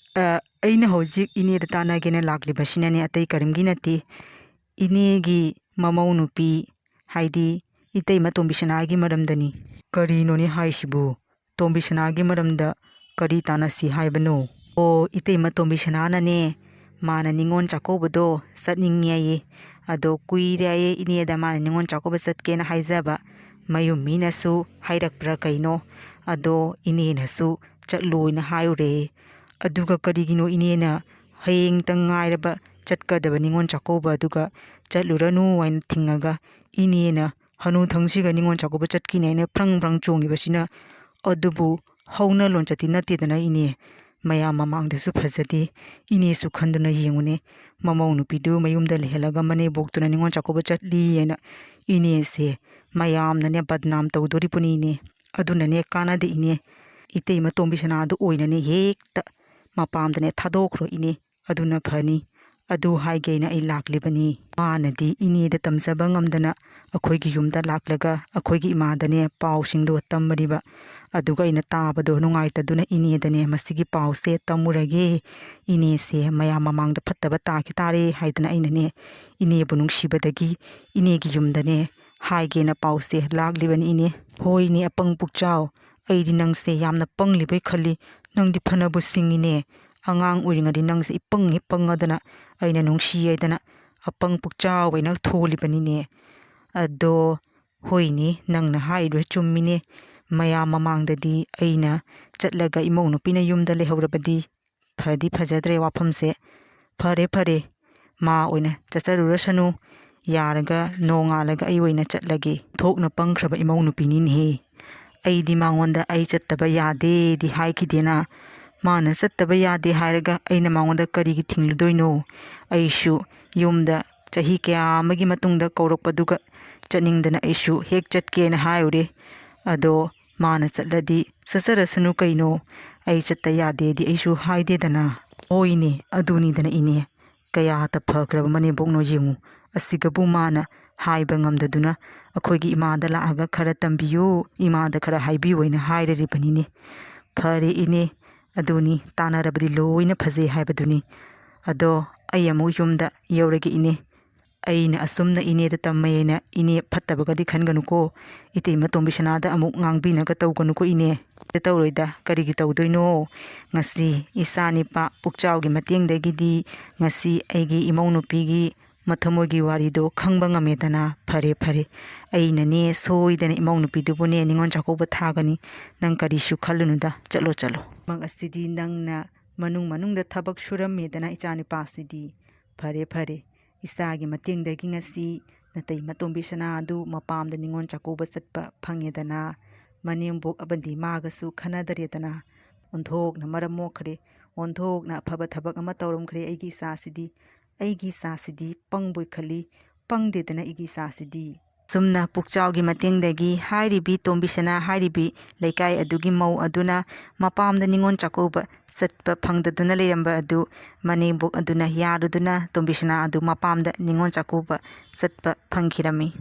ꯑꯩꯅ ꯍꯧꯖꯤꯛ ꯏꯅꯦꯗ ꯇꯥꯟꯅꯒꯦꯅ ꯂꯥꯛꯂꯤꯕꯁꯤꯅꯅꯦ ꯑꯇꯩ ꯀꯔꯤꯝꯒꯤ ꯅꯠꯇꯦ. ꯏꯅꯦꯒꯤ ꯃꯃꯧ ꯅꯨꯄꯤ ꯍꯥꯏꯗꯤ ꯏꯇꯩꯃ ꯇꯣꯝꯕꯤ ꯁꯅꯥꯒꯤ ꯃꯔꯝꯗꯅꯤ. ꯀꯔꯤꯅꯣꯅꯦ ꯍꯥꯏꯁꯤꯕꯨ? ꯇꯣꯝꯕꯤ ꯁꯅꯥꯒꯤ ꯃꯔꯝꯗ ꯀꯔꯤ ꯇꯥꯟꯅꯁꯤ ꯍꯥꯏꯕꯅꯣ? ꯑꯣ ꯏꯇꯩꯃ ꯇꯣꯝꯕꯤ ꯁꯅꯥꯅꯅꯦ ꯃꯥꯅ ꯅꯤꯉꯣꯜ ꯆꯥꯛꯀꯧꯕꯗꯣ ꯆꯠꯅꯤꯡꯉꯦꯌꯦ. ꯑꯗꯣ ꯀꯨꯏꯔꯦꯌꯦ ꯏꯅꯦꯗ ꯃꯥꯅ ꯅꯤꯉꯣꯜ ꯆꯥꯛꯀꯧꯕ ꯆꯠꯀꯦꯅ ꯍꯥꯏꯖꯕ. ꯃꯌꯨꯝ ꯃꯤꯅꯁꯨ ꯍꯥꯏꯔꯛꯄ꯭ꯔꯥ ꯀꯩꯅꯣ. ꯑꯗꯣ ꯏꯅꯦꯅꯁꯨ ꯆꯠꯂꯣꯏꯅ ꯍꯥꯏꯔꯨꯔꯦ. ꯑꯗꯨꯒ ꯀꯔꯤꯒꯤꯅꯣ ꯏꯅꯦꯅ ꯍꯌꯦꯡꯇꯪ ꯉꯥꯏꯔꯕ ꯆꯠꯀꯗꯕ ꯅꯤꯉꯣꯜ ꯆꯥꯛꯀꯧꯕ ꯑꯗꯨꯒ ꯆꯠꯂꯨꯔꯅꯨ ꯍꯥꯏꯅ ꯊꯤꯡꯉꯒ ꯏꯅꯦꯅ ꯍꯅꯨꯊꯪꯁꯤꯒ ꯅꯤꯉꯣꯜ ꯆꯥꯛꯀꯧꯕ ꯆꯠꯈꯤꯅꯦ ꯍꯥꯏꯅ ꯐ꯭ꯔꯪ ꯐ꯭ꯔꯪ ꯆꯣꯡꯉꯤꯕꯁꯤꯅ? ꯑꯗꯨꯕꯨ ꯍꯧꯅ ꯂꯣꯟꯆꯠꯇꯤ ꯅꯠꯇꯦꯗꯅ ꯏꯅꯦ. ꯃꯌꯥꯝ ꯃꯃꯥꯡꯗꯁꯨ ꯐꯖꯗꯦ. ꯏꯅꯦꯁꯨ ꯈꯟꯗꯨꯅ ꯌꯦꯡꯉꯨꯅꯦ. ꯃꯃꯧ ꯅꯨꯄꯤꯗꯨ ꯃꯌꯨꯝꯗ ꯂꯩꯍꯜꯂꯒ ꯃꯅꯦꯝꯕꯣꯛꯇꯨꯅ ꯅꯤꯉꯣꯜ ꯆꯥꯛꯀꯧꯕ ꯆꯠꯂꯤ ꯍꯥꯏꯅ ꯏꯅꯦꯁꯦ ꯃꯌꯥꯝꯅꯅꯦ ꯕꯗꯅꯥꯝ ꯇꯧꯗꯣꯔꯤꯕꯅꯤ ꯏꯅꯦ. ꯑꯗꯨꯅꯅꯦ ꯀꯥꯟꯅꯗꯦ ꯏꯅꯦ. ꯏꯇꯩꯃ ꯇꯣꯝꯕꯤ ꯁꯅꯥꯗꯨ ꯑꯣꯏꯅꯅꯦ ꯍꯦꯛꯇ ꯃꯄꯥꯝꯗꯅꯦ ꯊꯥꯗꯣꯛꯈ꯭ꯔꯣ ꯏꯅꯦ. ꯑꯗꯨꯅ ꯐꯅꯤ. ꯑꯗꯨ ꯍꯥꯏꯒꯦꯅ ꯑꯩ ꯂꯥꯛꯂꯤꯕꯅꯤ. ꯃꯥꯅꯗꯤ ꯏꯅꯦꯗ ꯇꯝꯖꯕ ꯉꯝꯗꯅ ꯑꯩꯈꯣꯏꯒꯤ ꯌꯨꯝꯗ ꯂꯥꯛꯂꯒ ꯑꯩꯈꯣꯏꯒꯤ ꯏꯃꯥꯗꯅꯦ ꯄꯥꯎꯁꯤꯡꯗꯣ ꯇꯝꯃꯔꯤꯕ. ꯑꯗꯨꯒ ꯑꯩꯅ ꯇꯥꯕꯗꯣ ꯅꯨꯡꯉꯥꯏꯇꯗꯨꯅ ꯏꯅꯦꯗꯅꯦ ꯃꯁꯤꯒꯤ ꯄꯥꯎꯁꯦ ꯇꯝꯃꯨꯔꯒꯦ. ꯏꯅꯦꯁꯦ ꯃꯌꯥꯝ ꯃꯃꯥꯡꯗ ꯐꯠꯇꯕ ꯇꯥꯈꯤ ꯇꯥꯔꯦ ꯍꯥꯏꯗꯅ ꯑꯩꯅꯅꯦ ꯏꯅꯦꯕꯨ ꯅꯨꯡꯁꯤꯕꯗꯒꯤ ꯏꯅꯦꯒꯤ ꯌꯨꯝꯗꯅꯦ ꯍꯥꯏꯒꯦꯅ ꯄꯥꯎꯁꯦ ꯂꯥꯛꯂꯤꯕꯅꯤ ꯏꯅꯦ. ꯍꯣꯏꯅꯦ ꯑꯄꯪ ꯄꯨꯛꯆꯥꯎ. ꯑꯩꯗꯤ ꯅꯪꯁꯦ ꯌꯥꯝꯅ ꯄꯪꯂꯤꯕꯩ ꯈꯜꯂꯤ. ꯅꯪꯗꯤ ꯐꯅꯕꯨ ꯁꯤꯡꯉꯤꯅꯦ. ꯑꯉꯥꯡ ꯑꯣꯏꯔꯤꯉꯩꯗꯤ ꯅꯪꯁꯦ ꯏꯄꯪ ꯍꯦꯛ ꯄꯪꯉꯗꯅ ꯑꯩꯅ ꯅꯨꯡꯁꯤ ꯍꯥꯏꯗꯅ ꯑꯄꯪ ꯄꯨꯛꯆꯥꯎ ꯍꯥꯏꯅ ꯊꯣꯜꯂꯤꯕꯅꯤꯅꯦ. ꯑꯗꯣ ꯍꯣꯏꯅꯦ ꯅꯪꯅ ꯍꯥꯏꯔꯤꯗꯣ ꯆꯨꯝꯃꯤꯅꯦ. ꯃꯌꯥꯝ ꯃꯃꯥꯡꯗꯗꯤ ꯑꯩꯅ ꯆꯠꯂꯒ ꯏꯃꯧ ꯅꯨꯄꯤꯅ ꯌꯨꯝꯗ ꯂꯩꯍꯧꯔꯕꯗꯤ ꯐꯗꯤ ꯐꯖꯗ꯭ꯔꯦ ꯋꯥꯐꯝꯁꯦ. ꯐꯔꯦ ꯐꯔꯦ ꯃꯥ ꯑꯣꯏꯅ ꯆꯠꯆꯔꯨꯔꯁꯅꯨ. ꯌꯥꯔꯒ ꯅꯣꯡꯉꯥꯜꯂꯒ ꯑꯩ ꯑꯣꯏꯅ ꯆꯠꯂꯒꯦ. ꯊꯣꯛꯅ ꯄꯪꯈ꯭ꯔꯕ ꯏꯃꯧ ꯅꯨꯄꯤꯅꯤꯅꯦꯍꯦ. ꯑꯩꯗꯤ ꯃꯉꯣꯟꯗ ꯑꯩ ꯆꯠꯇꯕ ꯌꯥꯗꯦꯗꯤ ꯍꯥꯏꯈꯤꯗꯦꯅ. ꯃꯥꯅ ꯆꯠꯇꯕ ꯌꯥꯗꯦ ꯍꯥꯏꯔꯒ ꯑꯩꯅ ꯃꯉꯣꯟꯗ ꯀꯔꯤꯒꯤ ꯊꯤꯡꯂꯨꯗꯣꯏꯅꯣ? ꯑꯩꯁꯨ ꯌꯨꯝꯗ ꯆꯍꯤ ꯀꯌꯥ ꯑꯃꯒꯤ ꯃꯇꯨꯡꯗ ꯀꯧꯔꯛꯄꯗꯨꯒ ꯆꯠꯅꯤꯡꯗꯅ ꯑꯩꯁꯨ ꯍꯦꯛ ꯆꯠꯀꯦꯅ ꯍꯥꯏꯔꯨꯔꯦ. ꯑꯗꯣ ꯃꯥꯅ ꯆꯠꯂꯗꯤ ꯆꯠꯆꯔꯁꯅꯨ ꯀꯩꯅꯣ. ꯑꯩ ꯆꯠꯇ ꯌꯥꯗꯦꯗꯤ ꯑꯩꯁꯨ ꯍꯥꯏꯗꯦꯗꯅ. ꯍꯣꯏꯅꯦ ꯑꯗꯨꯅꯤꯗꯅ ꯏꯅꯦ. ꯀꯌꯥꯇ ꯐꯈ꯭ꯔꯕ ꯃꯅꯦꯝꯕꯣꯛꯅꯣ ꯌꯦꯡꯉꯨ. ꯑꯁꯤꯒꯕꯨ ꯃꯥꯅ ꯍꯥꯏꯕ ꯉꯝꯗꯗꯨꯅ ꯑꯩꯈꯣꯏꯒꯤ ꯏꯃꯥꯗ ꯂꯥꯛꯑꯒꯈꯔ ꯇꯝꯕꯤꯌꯨ, ꯏꯃꯥꯗꯈꯔ ꯍꯥꯏꯕꯤꯌꯨ ꯍꯥꯏꯅ ꯍꯥꯏꯔꯤꯕꯅꯤꯅꯦ. ꯐꯔꯦ ꯏꯅꯦ. ꯑꯗꯨꯅꯤ ꯇꯥꯟꯅꯔꯕꯗꯤ ꯂꯣꯏꯅ ꯐꯖꯩ ꯍꯥꯏꯕꯗꯨꯅꯤ. ꯑꯗꯣ ꯑꯩ ꯑꯃꯨꯛ ꯌꯨꯝꯗ ꯌꯧꯔꯒꯦ ꯏꯅꯦ. ꯑꯩꯅ ꯑꯁꯨꯝꯅ ꯏꯅꯦꯗ ꯇꯝꯃꯦꯅ ꯏꯅꯦ ꯐꯠꯇꯕꯒꯗꯤ ꯈꯟꯒꯅꯨꯀꯣ. ꯏꯇꯩꯃ ꯇꯣꯝꯕꯤ ꯁꯅꯥꯗ ꯑꯃꯨꯛ ꯉꯥꯡꯕꯤꯅꯒ ꯇꯧꯒꯅꯨꯀꯣ ꯏꯅꯦ. ꯇꯧꯔꯣꯏꯗ ꯀꯔꯤꯒꯤ ꯇꯧꯗꯣꯏꯅꯣ. ꯉꯁꯤ ꯏꯆꯥꯅꯤꯄꯥ ꯄꯨꯛꯆꯥꯎꯒꯤ ꯃꯇꯦꯡꯗꯒꯤꯗꯤ ꯉꯁꯤ ꯑꯩꯒꯤ ꯏꯃꯧ ꯅꯨꯄꯤꯒꯤ ꯃꯊꯃꯣꯏꯒꯤ ꯋꯥꯔꯤꯗꯣ ꯈꯪꯕ ꯉꯝꯃꯦꯗꯅ. ꯐꯔꯦ ꯐꯔꯦ ꯑꯩꯅꯅꯦ ꯁꯣꯏꯗꯅ ꯏꯃꯧ ꯅꯨꯄꯤꯗꯨꯕꯨꯅꯦ ꯅꯤꯉꯣꯜ ꯆꯥꯛꯀꯧꯕ ꯊꯥꯒꯅꯤ, ꯅꯪ ꯀꯔꯤꯁꯨ ꯈꯜꯂꯨꯅꯨꯗ, ꯆꯠꯂꯣ ꯆꯠꯂꯣ꯫ ꯊꯕꯛ ꯑꯁꯤꯗꯤ ꯅꯪꯅ ꯃꯅꯨꯡꯗ ꯊꯕꯛ ꯁꯨꯔꯝꯃꯦꯗꯅ ꯏꯆꯥꯅꯨꯄꯥꯁꯤꯗꯤ, ꯐꯔꯦ ꯐꯔꯦ, ꯏꯆꯥꯒꯤ ꯃꯇꯦꯡꯗꯒꯤ ꯉꯁꯤ ꯅꯇꯩ ꯃꯇꯣꯝꯕꯤ ꯁꯅꯥ ꯑꯗꯨ ꯃꯄꯥꯝꯗ ꯅꯤꯉꯣꯜ ꯆꯥꯛꯀꯧꯕ ꯆꯠꯄ ꯐꯪꯉꯦꯗꯅ, ꯃꯅꯦꯝꯕꯣꯛ ꯑꯃꯗꯤ ꯃꯥꯒꯁꯨ ꯈꯟꯅꯗꯔꯦꯗꯅ, ꯑꯣꯟꯊꯣꯛꯅ ꯃꯔꯝ ꯃꯣꯛꯈ꯭ꯔꯦ, ꯑꯣꯟꯊꯣꯛꯅ ꯑꯐꯕ ꯊꯕꯛ ꯑꯃ ꯇꯧꯔꯝꯈ꯭ꯔꯦ ꯑꯩꯒꯤ ꯏꯆꯥꯁꯤꯗꯤ ꯄꯪꯕꯣꯏ ꯈꯜꯂꯤ, ꯄꯪꯗꯦꯗꯅ ꯑꯩꯒꯤ ꯏꯆꯥꯁꯤꯗꯤ꯫ ꯁꯨꯝꯅ ꯄꯨꯛꯆꯥꯎꯒꯤ ꯃꯇꯦꯡꯗꯒꯤ ꯍꯥꯏꯔꯤꯕꯤ ꯇꯣꯝꯕꯤꯁꯅꯥ ꯍꯥꯏꯔꯤꯕꯤ ꯂꯩꯀꯥꯏ ꯑꯗꯨꯒꯤ ꯃꯧ ꯑꯗꯨꯅ ꯃꯄꯥꯝꯗ ꯅꯤꯉꯣꯜ ꯆꯥꯛꯀꯧꯕ ꯆꯠꯄ ꯐꯪꯗꯗꯨꯅ ꯂꯩꯔꯝꯕ ꯑꯗꯨ ꯃꯅꯦꯝꯕꯣꯛ ꯑꯗꯨꯅ ꯌꯥꯔꯨꯗꯨꯅ ꯇꯣꯝꯕꯤꯁꯅꯥ ꯑꯗꯨ ꯃꯄꯥꯝꯗ ꯅꯤꯉꯣꯜ ꯆꯥꯛꯀꯧꯕ ꯆꯠꯄ ꯐꯪꯈꯤꯔꯝꯃꯤ꯫